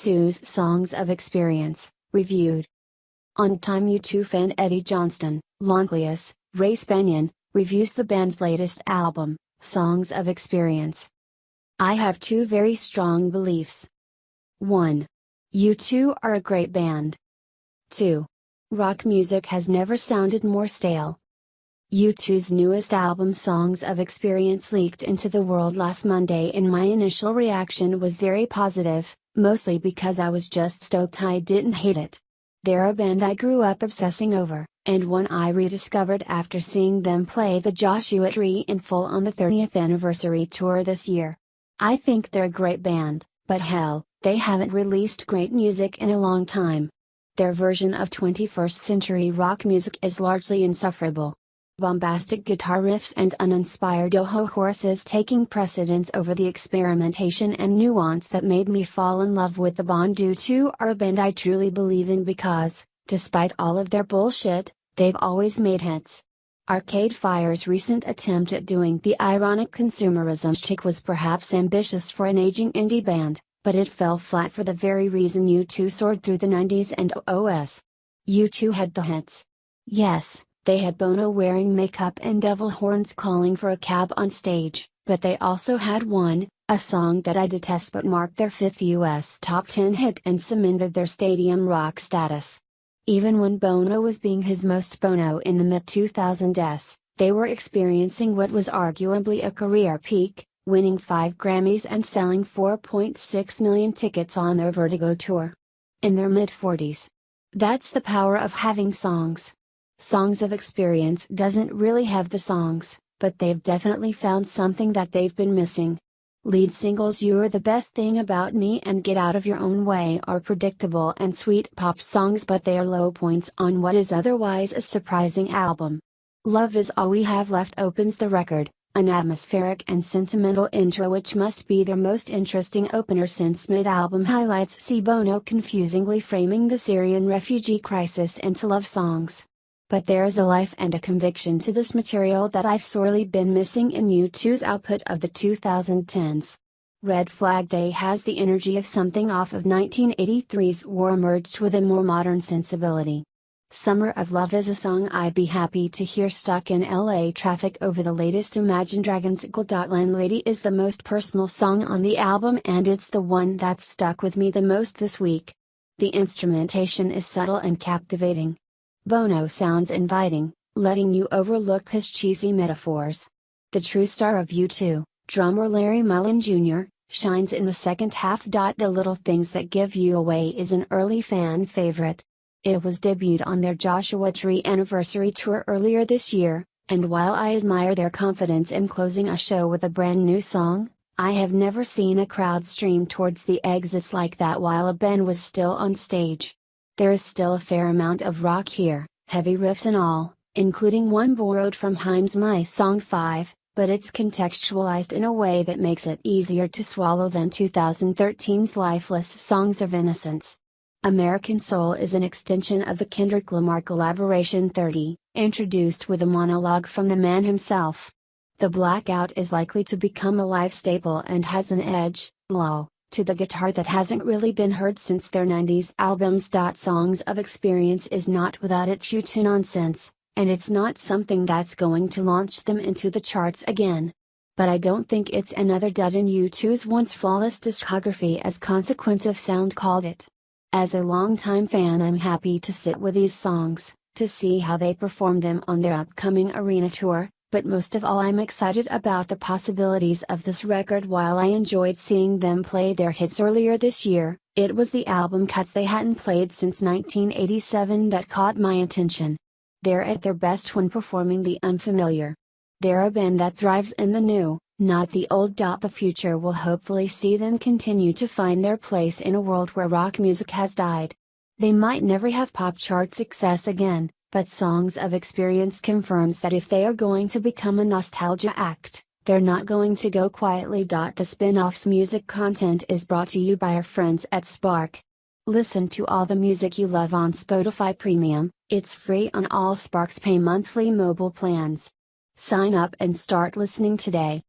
U2's Songs of Experience, reviewed. On Time U2 fan Eddie Johnston, Lontalius, Banyon, reviews the band's latest album, Songs of Experience. I have two very strong beliefs. 1. U2 are a great band. 2. Rock music has never sounded more stale. U2's newest album Songs of Experience leaked into the world last Monday and my initial reaction was very positive, mostly because I was just stoked I didn't hate it. They're a band I grew up obsessing over, and one I rediscovered after seeing them play the Joshua Tree in full on the 30th anniversary tour this year. I think they're a great band, but hell, they haven't released great music in a long time. Their version of 21st century rock music is largely insufferable. Bombastic guitar riffs and uninspired ohhh choruses taking precedence over the experimentation and nuance that made me fall in love with the band. U2 are a band I truly believe in because, despite all of their bullshit, they've always made hits. Arcade Fire's recent attempt at doing the ironic consumerism shtick was perhaps ambitious for an aging indie band, but it fell flat for the very reason U2 soared through the 90s and ohhh. U2 had the hits. Yes, they had Bono wearing makeup and devil horns calling for a cab on stage, but they also had a song that I detest but marked their fifth US top 10 hit and cemented their stadium rock status. Even when Bono was being his most Bono in the mid-2000s, they were experiencing what was arguably a career peak, winning 5 Grammys and selling 4.6 million tickets on their Vertigo tour. In their mid-40s. That's the power of having songs. Songs of Experience doesn't really have the songs, but they've definitely found something that they've been missing. Lead singles You're the Best Thing About Me and Get Out of Your Own Way are predictable and sweet pop songs, but they are low points on what is otherwise a surprising album. Love Is All We Have Left opens the record, an atmospheric and sentimental intro which must be their most interesting opener since mid-album highlights see Bono confusingly framing the Syrian refugee crisis into love songs. But there is a life and a conviction to this material that I've sorely been missing in U2's output of the 2010s. Red Flag Day has the energy of something off of 1983's War merged with a more modern sensibility. Summer of Love is a song I'd be happy to hear stuck in LA traffic over the latest Imagine Dragons. Landlady is the most personal song on the album and it's the one that's stuck with me the most this week. The instrumentation is subtle and captivating. Bono sounds inviting, letting you overlook his cheesy metaphors. The true star of U2, drummer Larry Mullen Jr., shines in the second half. The Little Things That Give You Away is an early fan favorite. It was debuted on their Joshua Tree anniversary tour earlier this year, and while I admire their confidence in closing a show with a brand new song, I have never seen a crowd stream towards the exits like that while a band was still on stage. There is still a fair amount of rock here, heavy riffs and all, including one borrowed from Haim's My Song 5, but it's contextualized in a way that makes it easier to swallow than 2013's lifeless Songs of Innocence. American Soul is an extension of the Kendrick Lamar collaboration 30, introduced with a monologue from the man himself. The Blackout is likely to become a live staple and has an edge, to the guitar that hasn't really been heard since their 90s albums. Songs of Experience is not without its U2 nonsense, and it's not something that's going to launch them into the charts again. But I don't think it's another dud in U2's once flawless discography as Consequence of Sound called it. As a longtime fan, I'm happy to sit with these songs, to see how they perform them on their upcoming arena tour, but most of all I'm excited about the possibilities of this record. While I enjoyed seeing them play their hits earlier this year, it was the album cuts they hadn't played since 1987 that caught my attention. They're at their best when performing the unfamiliar. They're a band that thrives in the new, not the old. The future will hopefully see them continue to find their place in a world where rock music has died. They might never have pop chart success again, but Songs of Experience confirms that if they are going to become a nostalgia act, they're not going to go quietly. The spin-off's music content is brought to you by our friends at Spark. Listen to all the music you love on Spotify Premium, it's free on all Spark's Pay monthly mobile plans. Sign up and start listening today.